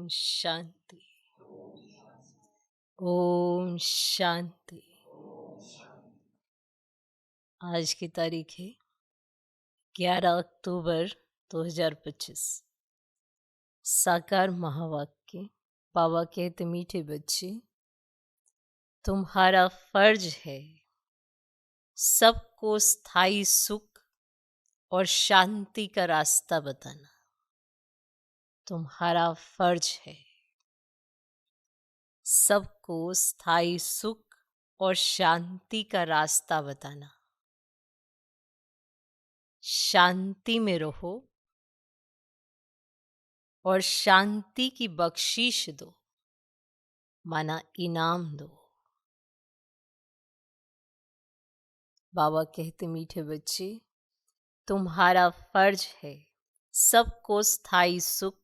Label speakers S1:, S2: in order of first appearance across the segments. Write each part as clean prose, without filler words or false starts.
S1: शांति। ओम शांति। आज की तारीख है 11 अक्टूबर 2025। साकार महावाक्य। बाबा कहते, मीठे बच्चे, तुम्हारा फर्ज है सबको स्थायी सुख और शांति का रास्ता बताना। तुम्हारा फर्ज है सबको स्थायी सुख और शांति का रास्ता बताना। शांति में रहो और शांति की बख्शीश दो, माना इनाम दो। बाबा कहते, मीठे बच्चे, तुम्हारा फर्ज है सबको स्थायी सुख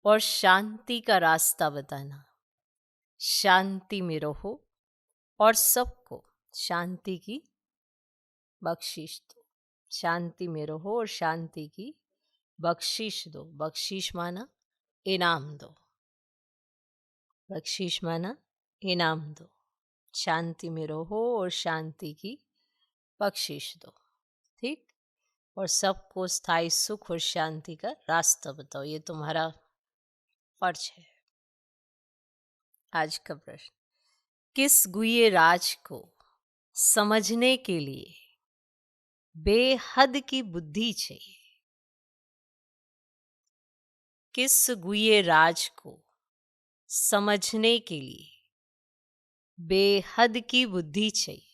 S1: और शांति का रास्ता बताना। शांति में रहो और सबको शांति की बख्शीश दो। शांति में रहो और शांति की बख्शीश दो। बख्शीश माना इनाम दो। बख्शीश माना इनाम दो। शांति में रहो और शांति की बख्शीश दो। ठीक। और सबको स्थायी सुख और शांति का रास्ता बताओ। ये तुम्हारा फर्ज है। आज का प्रश्न, किस गुह्य राज को समझने के लिए बेहद की बुद्धि चाहिए? किस गुह्य राज को समझने के लिए बेहद की बुद्धि चाहिए?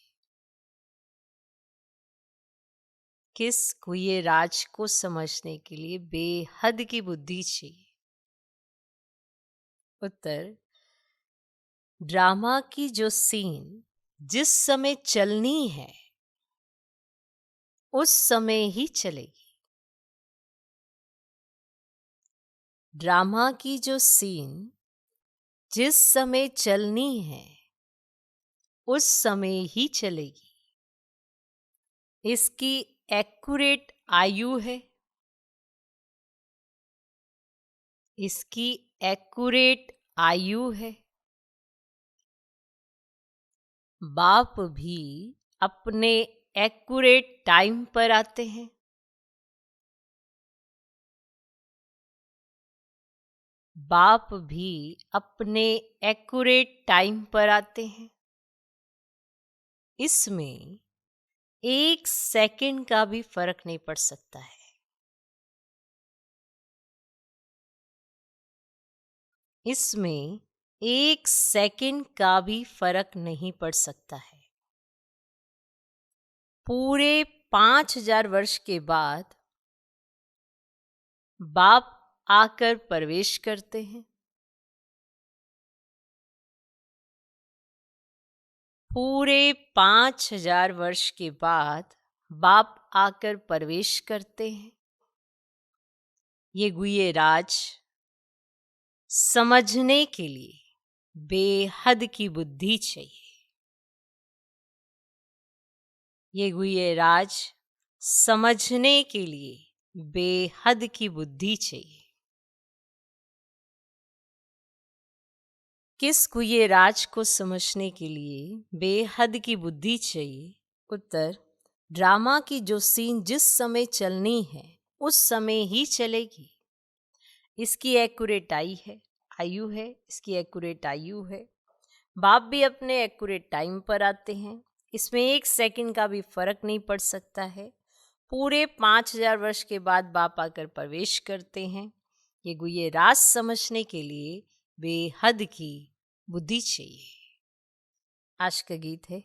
S1: किस गुह्य राज को समझने के लिए बेहद की बुद्धि चाहिए? उत्तर, ड्रामा की जो सीन जिस समय चलनी है उस समय ही चलेगी। ड्रामा की जो सीन जिस समय चलनी है उस समय ही चलेगी। इसकी एक्यूरेट आयु है। इसकी एक्यूरेट आयु है। बाप भी अपने एक्यूरेट टाइम पर आते हैं। बाप भी अपने एक्यूरेट टाइम पर आते हैं। इसमें 1 सेकंड का भी फर्क नहीं पड़ सकता है। इसमें 1 सेकंड का भी फर्क नहीं पड़ सकता है। पूरे 5000 वर्ष के बाद बाप आकर प्रवेश करते हैं। पूरे 5000 वर्ष के बाद बाप आकर प्रवेश करते हैं। ये गुह्य राज समझने के लिए बेहद की बुद्धि चाहिए। ये गुह्य राज समझने के लिए बेहद की बुद्धि चाहिए। किस गुह्य राज को समझने के लिए बेहद की बुद्धि चाहिए? उत्तर, ड्रामा की जो सीन जिस समय चलनी है उस समय ही चलेगी। इसकी एक्यूरेट आयु है। इसकी एक्यूरेट आयु है। बाप भी अपने एक्यूरेट टाइम पर आते हैं। इसमें 1 सेकंड का भी फर्क नहीं पड़ सकता है। पूरे 5000 वर्ष के बाद बाप आकर प्रवेश करते हैं। ये गुह्य राज समझने के लिए बेहद की बुद्धि चाहिए। आज का गीत है,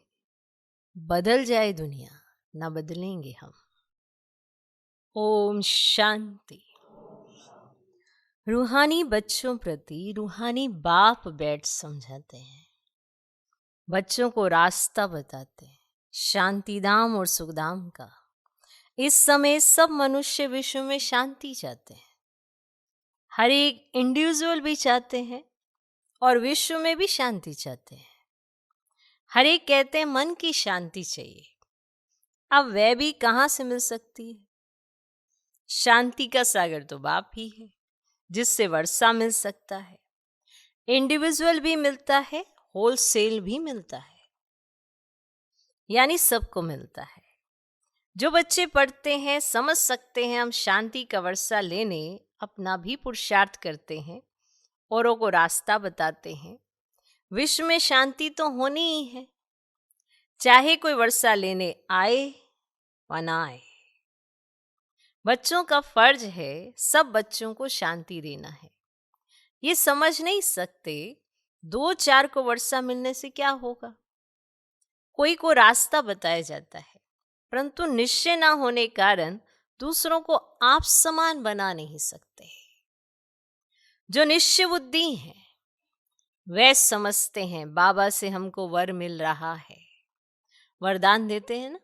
S1: बदल जाए दुनिया ना बदलेंगे हम। ओम शांति। रूहानी बच्चों प्रति रूहानी बाप बैठ समझाते हैं, बच्चों को रास्ता बताते हैं, शांतिधाम और सुखधाम का। इस समय सब मनुष्य विश्व में शांति चाहते हैं। हर एक इंडिविजुअल भी चाहते हैं और विश्व में भी शांति चाहते हैं। हर एक कहते हैं मन की शांति चाहिए। अब वह भी कहाँ से मिल सकती है? शांति का सागर तो बाप ही है। जिससे वर्षा मिल सकता है। इंडिविजुअल भी मिलता है, होलसेल भी मिलता है, यानी सबको मिलता है। जो बच्चे पढ़ते हैं समझ सकते हैं हम शांति का वर्षा लेने अपना भी पुरुषार्थ करते हैं, औरों को रास्ता बताते हैं। विश्व में शांति तो होनी ही है, चाहे कोई वर्षा लेने आए व ना आए। बच्चों का फर्ज है सब बच्चों को शांति देना है। ये समझ नहीं सकते 2-4 को वर्षा मिलने से क्या होगा। कोई को रास्ता बताया जाता है, परंतु निश्चय ना होने कारण दूसरों को आप समान बना नहीं सकते। जो निश्चय बुद्धि हैं वे समझते हैं बाबा से हमको वर मिल रहा है। वरदान देते हैं ना,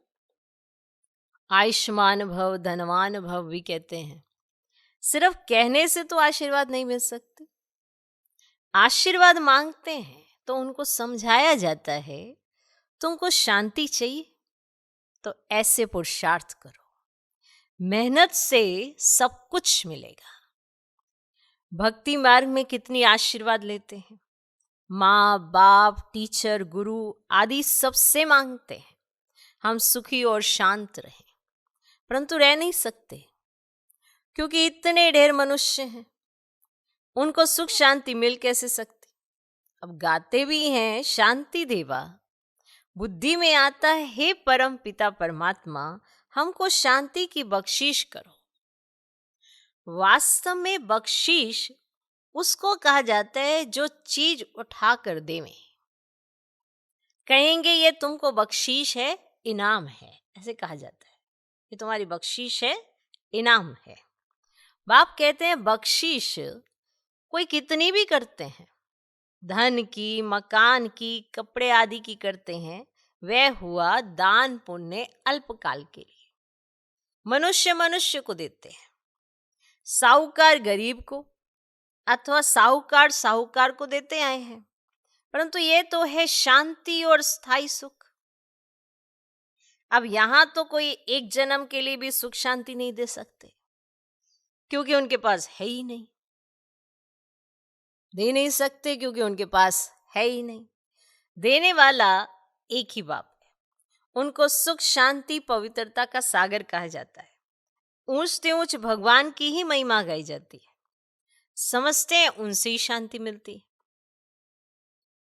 S1: आयुष्मान भव धनवान भव भी कहते हैं। सिर्फ कहने से तो आशीर्वाद नहीं मिल सकते। आशीर्वाद मांगते हैं तो उनको समझाया जाता है तुमको शांति चाहिए तो ऐसे पुरुषार्थ करो, मेहनत से सब कुछ मिलेगा। भक्ति मार्ग में कितनी आशीर्वाद लेते हैं, माँ बाप टीचर गुरु आदि सबसे मांगते हैं हम सुखी और शांत रहें, परंतु रह नहीं सकते क्योंकि इतने ढेर मनुष्य हैं, उनको सुख शांति मिल कैसे सकती। अब गाते भी हैं शांति देवा, बुद्धि में आता है हे परम पिता परमात्मा हमको शांति की बख्शीश करो। वास्तव में बख्शीश उसको कहा जाता है जो चीज उठा कर देवे। कहेंगे ये तुमको बख्शीश है, इनाम है, ऐसे कहा जाता है, ये तुम्हारी बख्शीश है, इनाम है। बाप कहते हैं बख्शीश कोई कितनी भी करते हैं, धन की, मकान की, कपड़े आदि की करते हैं, वह हुआ दान पुण्य अल्पकाल के लिए। मनुष्य मनुष्य को देते हैं, साहूकार गरीब को अथवा साहूकार साहूकार को देते आए हैं, परंतु ये तो है शांति और स्थायी सुख। अब यहां तो कोई एक जन्म के लिए भी सुख शांति नहीं दे सकते क्योंकि उनके पास है ही नहीं, दे नहीं सकते क्योंकि उनके पास है ही नहीं। देने वाला एक ही बाप है, उनको सुख शांति पवित्रता का सागर कहा जाता है। ऊंचते ऊंच भगवान की ही महिमा गाई जाती है, समझते हैं उनसे ही शांति मिलती है।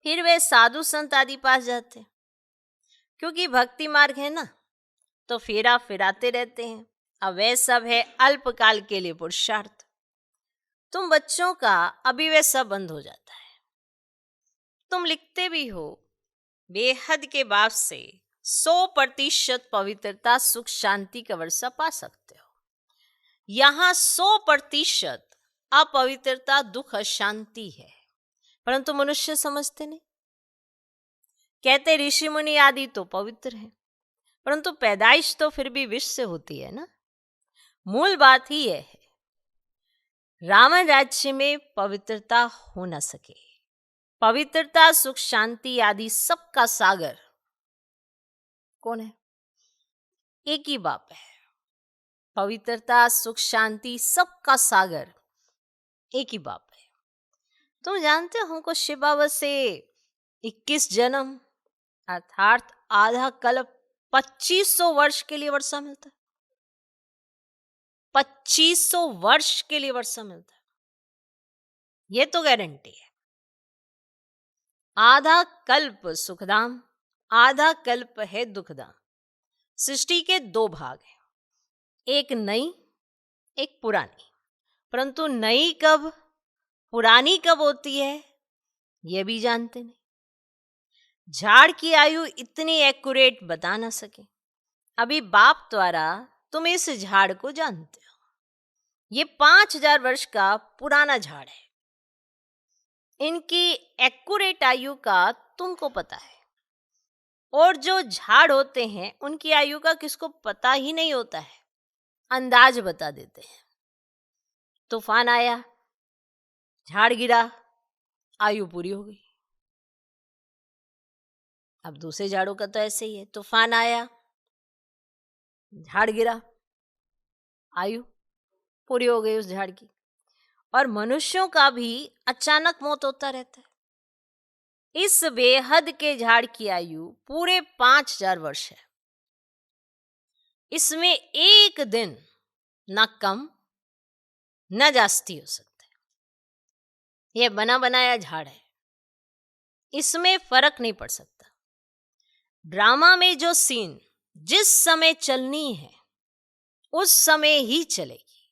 S1: फिर वे साधु संत आदि पास जाते हैं, क्योंकि भक्ति मार्ग है ना, तो फेरा फिराते रहते हैं। अब वे सब है अल्पकाल के लिए पुरुषार्थ। तुम बच्चों का अभी वे सब बंद हो जाता है। तुम लिखते भी हो बेहद के बाप से 100% पवित्रता सुख शांति का वर्षा पा सकते हो। यहां 100% अपवित्रता दुख अशांति है, परंतु मनुष्य समझते नहीं। कहते ऋषि मुनि आदि तो पवित्र है, परंतु पैदाइश तो फिर भी विष से होती है ना। मूल बात ही यह है, रावण राज्य में पवित्रता हो न सके। पवित्रता सुख शांति आदि सबका सागर कौन है? एक ही बाप है। पवित्रता सुख शांति सबका सागर एक ही बाप है। तुम जानते हो हमको शिव बाबा से 21 जन्म अर्थात आधा कल्प 2500 वर्ष के लिए वर्षा मिलता है। 2500 वर्ष के लिए वर्षा मिलता है, ये तो गारंटी है। आधा कल्प सुखधाम, आधा कल्प है दुखधाम। सृष्टि के 2 भाग हैं, एक नई एक पुरानी, परंतु नई कब पुरानी कब होती है यह भी जानते नहीं। झाड़ की आयु इतनी एक्यूरेट बता ना सके। अभी बाप द्वारा तुम इस झाड़ को जानते हो, ये 5000 वर्ष का पुराना झाड़ है। इनकी एक्यूरेट आयु का तुमको पता है, और जो झाड़ होते हैं उनकी आयु का किसको पता ही नहीं होता है, अंदाज बता देते हैं। तूफान आया, झाड़ गिरा, आयु पूरी हो गई। अब दूसरे झाड़ों का तो ऐसे ही है, तूफान आया, झाड़ गिरा, आयु पूरी हो गई उस झाड़ की। और मनुष्यों का भी अचानक मौत होता रहता है। इस बेहद के झाड़ की आयु पूरे 5000 वर्ष है। इसमें एक दिन न कम न जास्ती हो सकता है। यह बना बनाया झाड़ है, इसमें फर्क नहीं पड़ सकता। ड्रामा में जो सीन जिस समय चलनी है उस समय ही चलेगी,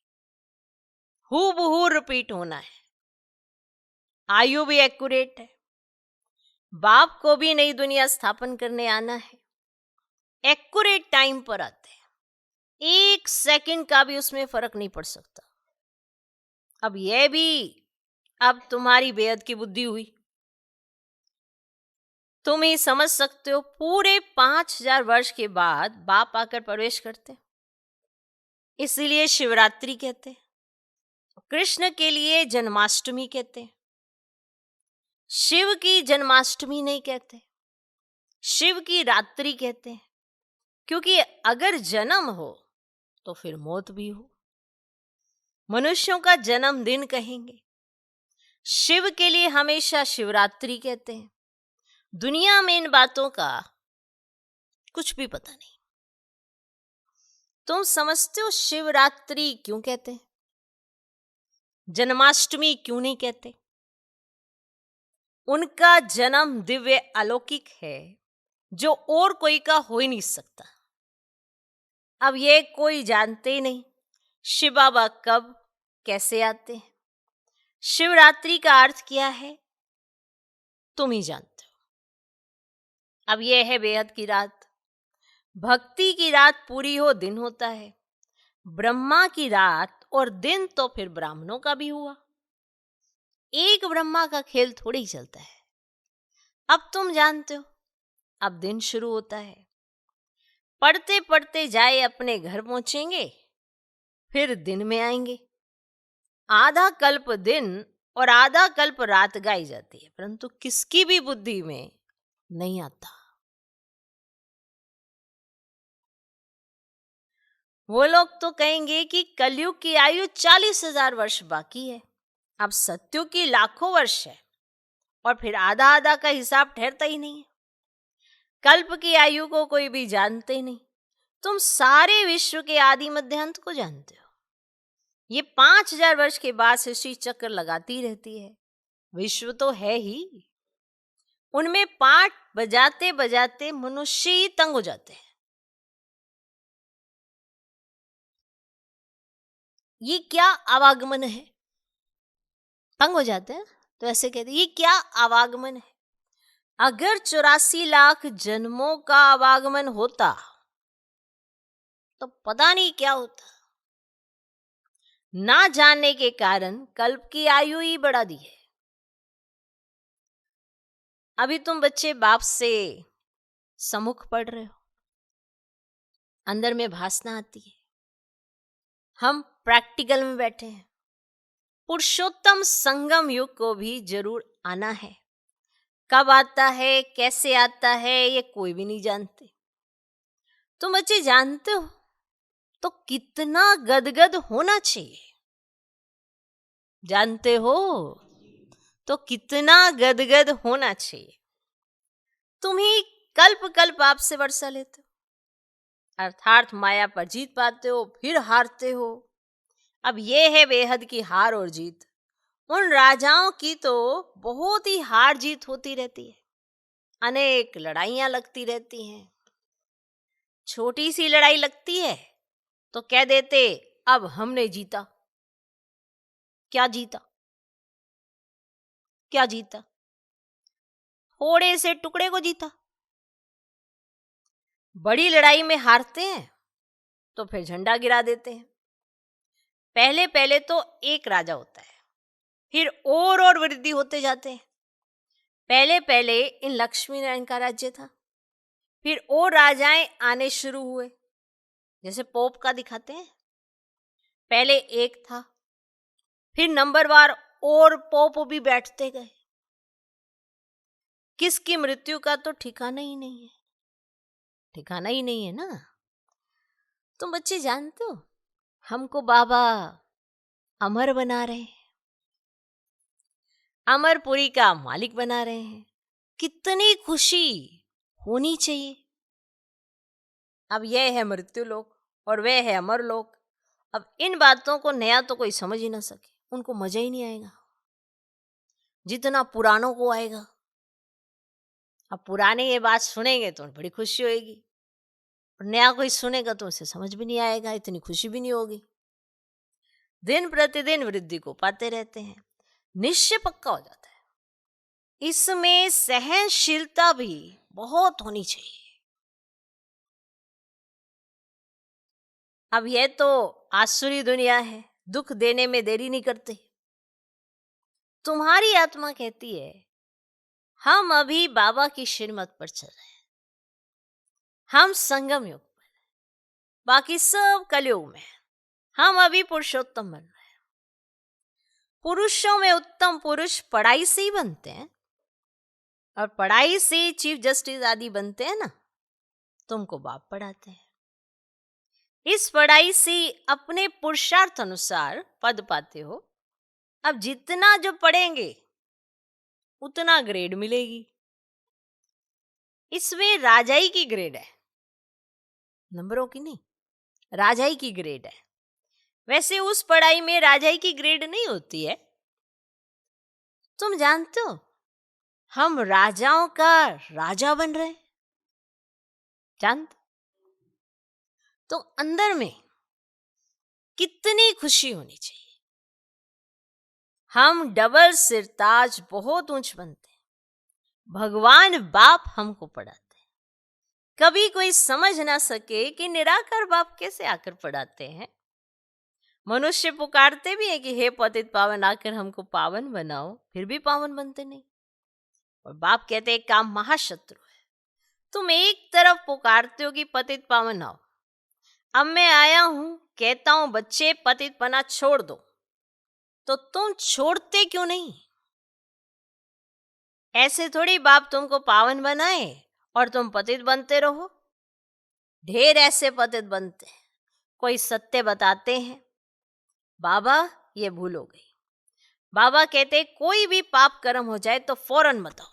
S1: हूबहू रिपीट होना है। आयु भी एक्यूरेट है। बाप को भी नई दुनिया स्थापन करने आना है, एक्यूरेट टाइम पर आते हैं, एक सेकंड का भी उसमें फर्क नहीं पड़ सकता। अब यह भी अब तुम्हारी बेहद की बुद्धि हुई, तुम ही समझ सकते हो। पूरे 5000 वर्ष के बाद बाप आकर प्रवेश करते, इसीलिए शिवरात्रि कहते हैं। कृष्ण के लिए जन्माष्टमी कहते हैं, शिव की जन्माष्टमी नहीं कहते, शिव की रात्रि कहते हैं। क्योंकि अगर जन्म हो तो फिर मौत भी हो। मनुष्यों का जन्मदिन कहेंगे, शिव के लिए हमेशा शिवरात्रि कहते हैं। दुनिया में इन बातों का कुछ भी पता नहीं। तुम समझते हो शिवरात्रि क्यों कहते हैं, जन्माष्टमी क्यों नहीं कहते? उनका जन्म दिव्य अलौकिक है, जो और कोई का हो ही नहीं सकता। अब ये कोई जानते ही नहीं शिव बाबा कब कैसे आते हैं, शिवरात्रि का अर्थ क्या है, तुम ही जानते हो। अब यह है बेहद की रात। भक्ति की रात पूरी हो दिन होता है, ब्रह्मा की रात और दिन तो फिर ब्राह्मणों का भी हुआ। एक ब्रह्मा का खेल थोड़ी ही चलता है। अब तुम जानते हो, अब दिन शुरू होता है। पढ़ते पढ़ते जाए अपने घर पहुंचेंगे, फिर दिन में आएंगे। आधा कल्प दिन और आधा कल्प रात गाई जाती है, परंतु किसकी भी बुद्धि में नहीं आता। वो लोग तो कहेंगे कि कलयुग की आयु 40,000 वर्ष बाकी है, अब सत्युग की लाखों वर्ष है, और फिर आधा आधा का हिसाब ठहरता ही नहीं है। कल्प की आयु को कोई भी जानते ही नहीं। तुम सारे विश्व के आदि मध्य अंत को जानते हो। ये 5000 वर्ष के बाद सृष्टि चक्र लगाती रहती है। विश्व तो है ही, उनमें पाठ बजाते बजाते मनुष्य ही तंग हो जाते हैं। ये क्या आवागमन है, तंग हो जाते हैं तो ऐसे कहते हैं ये क्या आवागमन है। अगर 84 लाख जन्मों का आवागमन होता तो पता नहीं क्या होता। ना जानने के कारण कल्प की आयु ही बढ़ा दी है। अभी तुम बच्चे बाप से सम्मुख पढ़ रहे हो, अंदर में भासना आती है। हम प्रैक्टिकल में बैठे हैं। पुरुषोत्तम संगम युग को भी जरूर आना है। कब आता है, कैसे आता है, ये कोई भी नहीं जानते। तुम बच्चे जानते हो तो कितना गदगद होना चाहिए। जानते हो तो कितना गदगद होना चाहिए। तुम ही कल्प कल्प आपसे वर्षा लेते हो, अर्थात माया पर जीत पाते हो, फिर हारते हो। अब ये है बेहद की हार और जीत। उन राजाओं की तो बहुत ही हार जीत होती रहती है, अनेक लड़ाइयां लगती रहती हैं। छोटी सी लड़ाई लगती है तो कह देते अब हमने जीता। क्या जीता, क्या जीता? थोड़े से टुकड़े को जीता। बड़ी लड़ाई में हारते हैं तो फिर झंडा गिरा देते हैं। पहले पहले तो एक राजा होता है, फिर और वृद्धि होते जाते हैं। पहले पहले इन लक्ष्मी नारायण का राज्य था, फिर और राजाएं आने शुरू हुए, जैसे पोप का दिखाते हैं। पहले एक था, फिर नंबरवार और पोप भी बैठते गए। किसकी मृत्यु का तो ठिकाना ही नहीं है, ठिकाना ही नहीं है ना। तुम बच्चे जानते हो हमको बाबा अमर बना रहे हैं। अमरपुरी का मालिक बना रहे हैं। कितनी खुशी होनी चाहिए। अब यह है मृत्युलोक और वह है अमरलोक। अब इन बातों को नया तो कोई समझ ही ना सके, उनको मजा ही नहीं आएगा जितना पुरानों को आएगा। अब पुराने ये बात सुनेंगे तो बड़ी खुशी होगी, और नया कोई सुनेगा तो उसे समझ भी नहीं आएगा, इतनी खुशी भी नहीं होगी। दिन प्रतिदिन वृद्धि को पाते रहते हैं, निश्चय पक्का हो जाता है। इसमें सहनशीलता भी बहुत होनी चाहिए। अब यह तो आसुरी दुनिया है, दुख देने में देरी नहीं करते। तुम्हारी आत्मा कहती है हम अभी बाबा की श्रीमत पर चल रहे हैं, हम संगम युग पर, बाकी सब कलयुग में, हम अभी पुरुषोत्तम बन रहे हैं। पुरुषों में उत्तम पुरुष पढ़ाई से ही बनते हैं, और पढ़ाई से चीफ जस्टिस आदि बनते हैं ना, तुमको बाप पढ़ाते हैं। इस पढ़ाई से अपने पुरुषार्थ अनुसार पद पाते हो। अब जितना जो पढ़ेंगे उतना ग्रेड मिलेगी। इसमें राजाई की ग्रेड है, नंबरों की नहीं, राजाई की ग्रेड है। वैसे उस पढ़ाई में राजाई की ग्रेड नहीं होती है। तुम जानते हो हम राजाओं का राजा बन रहे, जानते? तो अंदर में कितनी खुशी होनी चाहिए। हम डबल सिरताज बहुत ऊंच बनते हैं। भगवान बाप हमको पढ़ाते हैं। कभी कोई समझ ना सके कि निराकार बाप कैसे आकर पढ़ाते हैं। मनुष्य पुकारते भी है कि हे पतित पावन आकर हमको पावन बनाओ, फिर भी पावन बनते नहीं। और बाप कहते हैं काम महाशत्रु है। तुम एक तरफ पुकारते हो कि पतित पावन आओ, अब मैं आया हूं कहता हूं बच्चे पतित पना छोड़ दो, तो तुम छोड़ते क्यों नहीं? ऐसे थोड़ी बाप तुमको पावन बनाए और तुम पतित बनते रहो। ढेर ऐसे पतित बनते हैं, कोई सत्य बताते हैं, बाबा ये भूल हो गई। बाबा कहते कोई भी पाप कर्म हो जाए तो फौरन बताओ।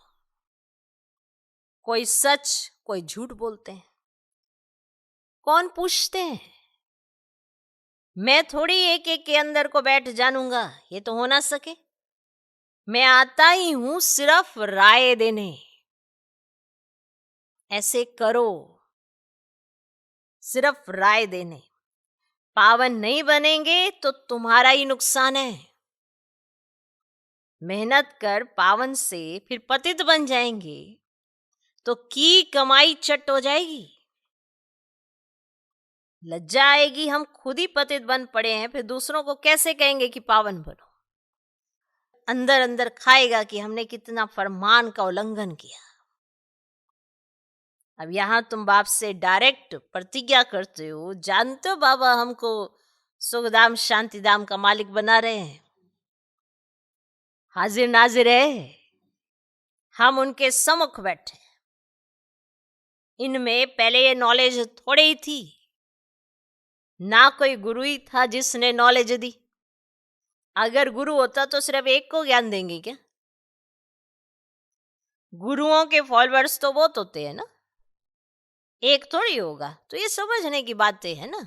S1: कोई सच कोई झूठ बोलते हैं, कौन पूछते हैं? मैं थोड़ी एक एक के अंदर को बैठ जानूंगा, ये तो हो ना सके। मैं आता ही हूं सिर्फ राय देने, ऐसे करो, सिर्फ राय देने। पावन नहीं बनेंगे तो तुम्हारा ही नुकसान है। मेहनत कर पावन से फिर पतित बन जाएंगे तो की कमाई चट हो जाएगी, लज्जा आएगी। हम खुद ही पतित बन पड़े हैं, फिर दूसरों को कैसे कहेंगे कि पावन बनो? अंदर अंदर खाएगा कि हमने कितना फरमान का उल्लंघन किया। अब यहां तुम बाप से डायरेक्ट प्रतिज्ञा करते हो, जानते हो बाबा हमको सुखधाम शांतिधाम का मालिक बना रहे हैं, हाजिर नाजिर है, हम उनके सम्मुख बैठे। इनमें पहले ये नॉलेज थोड़ी ही थी, ना कोई गुरु ही था जिसने नॉलेज दी। अगर गुरु होता तो सिर्फ एक को ज्ञान देंगे क्या? गुरुओं के फॉलोअर्स तो बहुत होते हैं ना, एक थोड़ी होगा। तो ये समझने की बातें है ना।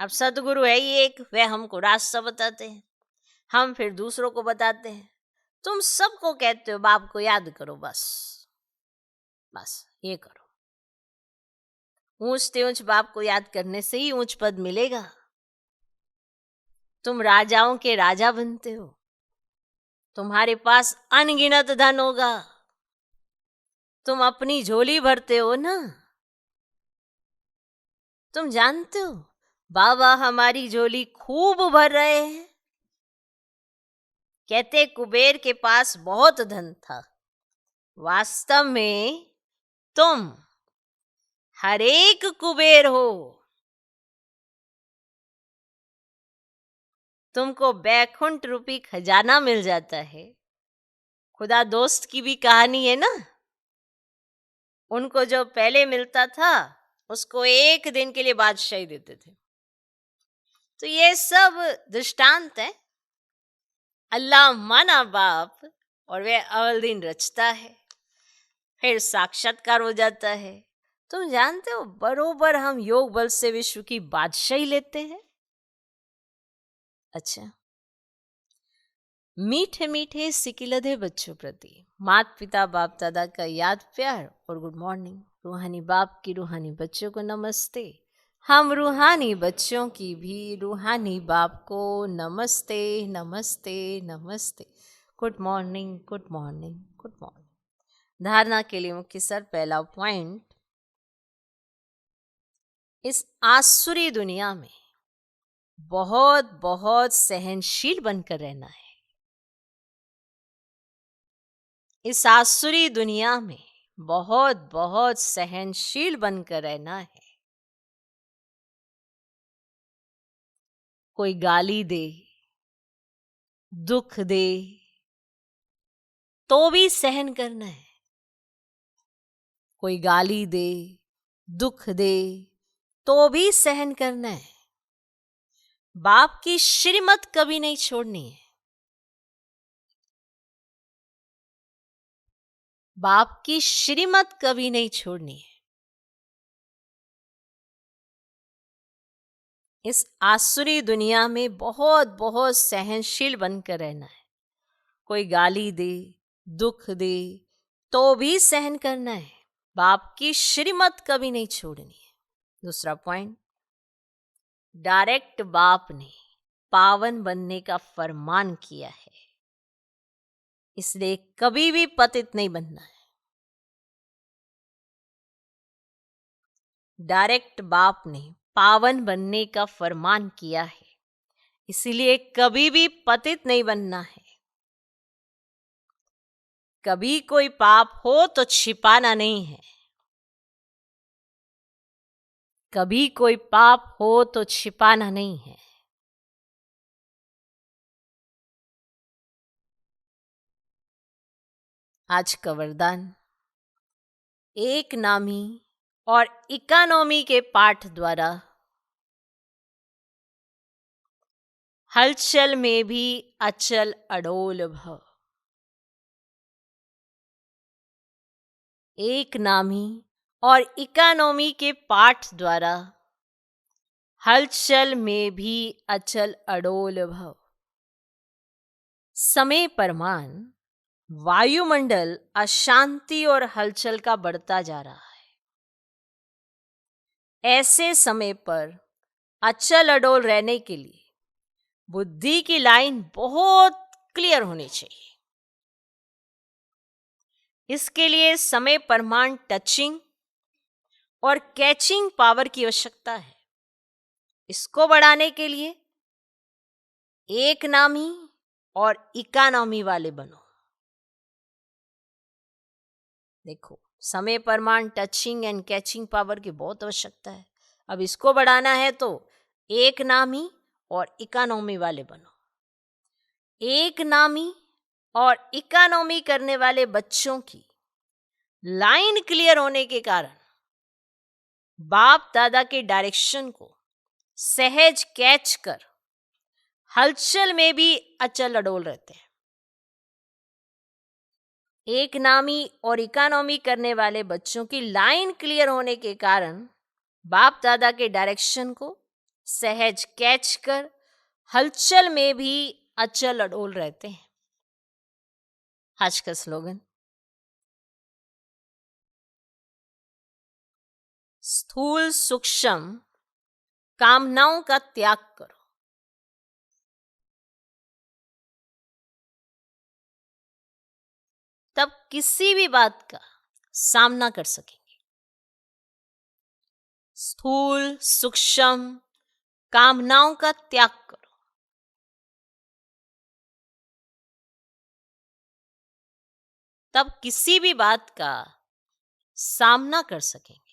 S1: अब सतगुरु है ही एक, वह हमको रास्ता बताते हैं, हम फिर दूसरों को बताते हैं। तुम सबको कहते हो बाप को याद करो, बस बस ये करो। ऊंचते ऊंच बाप को याद करने से ही ऊंच पद मिलेगा। तुम राजाओं के राजा बनते हो, तुम्हारे पास अनगिनत धन होगा, तुम अपनी झोली भरते हो ना। तुम जानते हो बाबा हमारी झोली खूब भर रहे हैं। कहते कुबेर के पास बहुत धन था, वास्तव में तुम हर एक कुबेर हो। तुमको बैकुंठ रूपी खजाना मिल जाता है। खुदा दोस्त की भी कहानी है ना, उनको जो पहले मिलता था उसको एक दिन के लिए बादशाही देते थे। तो ये सब दृष्टांत है। अल्लाह माना बाप और वह अव्वल दिन रचता है, फिर साक्षात्कार हो जाता है। तुम जानते हो बरोबर हम योग बल से विश्व की बादशाही लेते हैं। अच्छा, मीठे मीठे सिकिलधे बच्चों प्रति माता पिता बाप दादा का याद प्यार और गुड मॉर्निंग। रूहानी बाप की रूहानी बच्चों को नमस्ते। हम रूहानी बच्चों की भी रूहानी बाप को नमस्ते नमस्ते नमस्ते। Good morning good morning good morning. धारणा के लिए मुख्य सर पहला पॉइंट, इस आसुरी दुनिया में बहुत बहुत सहनशील बनकर रहना है। इस आसुरी दुनिया में बहुत बहुत सहनशील बनकर रहना है। कोई गाली दे, दुख दे, तो भी सहन करना है। कोई गाली दे, दुख दे, तो भी सहन करना है। बाप की श्रीमत कभी नहीं छोड़नी है। बाप की श्रीमत कभी नहीं छोड़नी है। इस आसुरी दुनिया में बहुत बहुत सहनशील बनकर रहना है। कोई गाली दे, दुख दे, तो भी सहन करना है। बाप की श्रीमत कभी नहीं छोड़नी है। दूसरा पॉइंट, डायरेक्ट बाप ने पावन बनने का फरमान किया है, इसलिए कभी भी पतित नहीं बनना है। डायरेक्ट बाप ने पावन बनने का फरमान किया है, इसलिए कभी भी पतित नहीं बनना है। कभी कोई पाप हो तो छिपाना नहीं है। कभी कोई पाप हो तो छिपाना नहीं है। आज का वरदान, एक नामी और इकोनॉमी के पाठ द्वारा हलचल में भी अचल अडोल भव। एक नामी और इकोनॉमी के पाठ द्वारा हलचल में भी अचल अडोल भव। समय परमान वायुमंडल अशांति और हलचल का बढ़ता जा रहा है। ऐसे समय पर अचल अडोल रहने के लिए बुद्धि की लाइन बहुत क्लियर होनी चाहिए। इसके लिए समय परमान टचिंग और कैचिंग पावर की आवश्यकता है। इसको बढ़ाने के लिए एक नामी और इकोनॉमी वाले बनो। देखो, समय Parman touching and catching power की बहुत आवश्यकता है। अब इसको बढ़ाना है तो एक नामी और इकोनॉमी वाले बनो। एक नामी और इकोनॉमी करने वाले बच्चों की लाइन क्लियर होने के कारण बाप दादा के डायरेक्शन को सहज कैच कर हलचल में भी अचल अडोल रहते हैं। एक नामी और इकोनॉमी करने वाले बच्चों की लाइन क्लियर होने के कारण बाप दादा के डायरेक्शन को सहज कैच कर हलचल में भी अचल अडोल रहते हैं। आज का स्लोगन, स्थूल सूक्ष्म कामनाओं का त्याग करो, तब किसी भी बात का सामना कर सकेंगे। स्थूल सूक्ष्म कामनाओं का त्याग करो, तब किसी भी बात का सामना कर सकेंगे।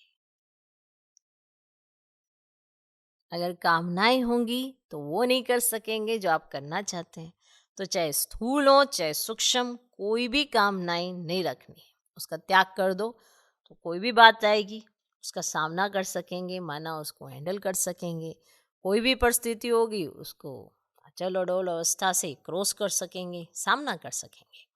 S1: अगर कामनाएं होंगी तो वो नहीं कर सकेंगे जो आप करना चाहते हैं। तो चाहे स्थूल हो चाहे सूक्ष्म, कोई भी कामनाएं नहीं रखनी है, उसका त्याग कर दो। तो कोई भी बात आएगी उसका सामना कर सकेंगे, माना उसको हैंडल कर सकेंगे। कोई भी परिस्थिति होगी उसको चलोडोल अवस्था से क्रॉस कर सकेंगे, सामना कर सकेंगे।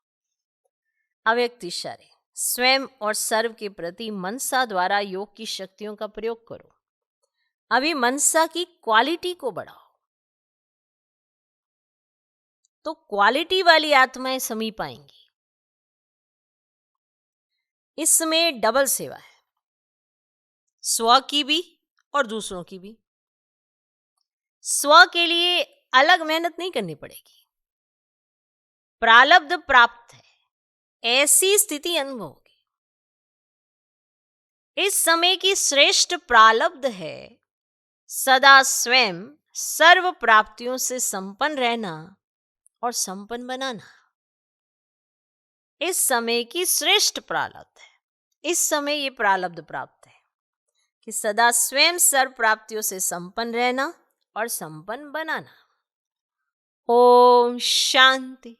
S1: अव्यक्त इशारे, स्वयं और सर्व के प्रति मनसा द्वारा योग की शक्तियों का प्रयोग करो। अभी मनसा की क्वालिटी को बढ़ाओ तो क्वालिटी वाली आत्माएं समीप आएंगी। इसमें डबल सेवा है, स्व की भी और दूसरों की भी। स्व के लिए अलग मेहनत नहीं करनी पड़ेगी, प्रारब्ध प्राप्त है, ऐसी स्थिति अनुभव होगी। इस समय की श्रेष्ठ प्रारब्ध है सदा स्वयं सर्व प्राप्तियों से संपन्न रहना और संपन्न बनाना। इस समय की श्रेष्ठ प्रारब्ध है, इस समय ये प्रारब्ध प्राप्त है कि सदा स्वयं सर्व प्राप्तियों से संपन्न रहना और संपन्न बनाना। ओम शांति।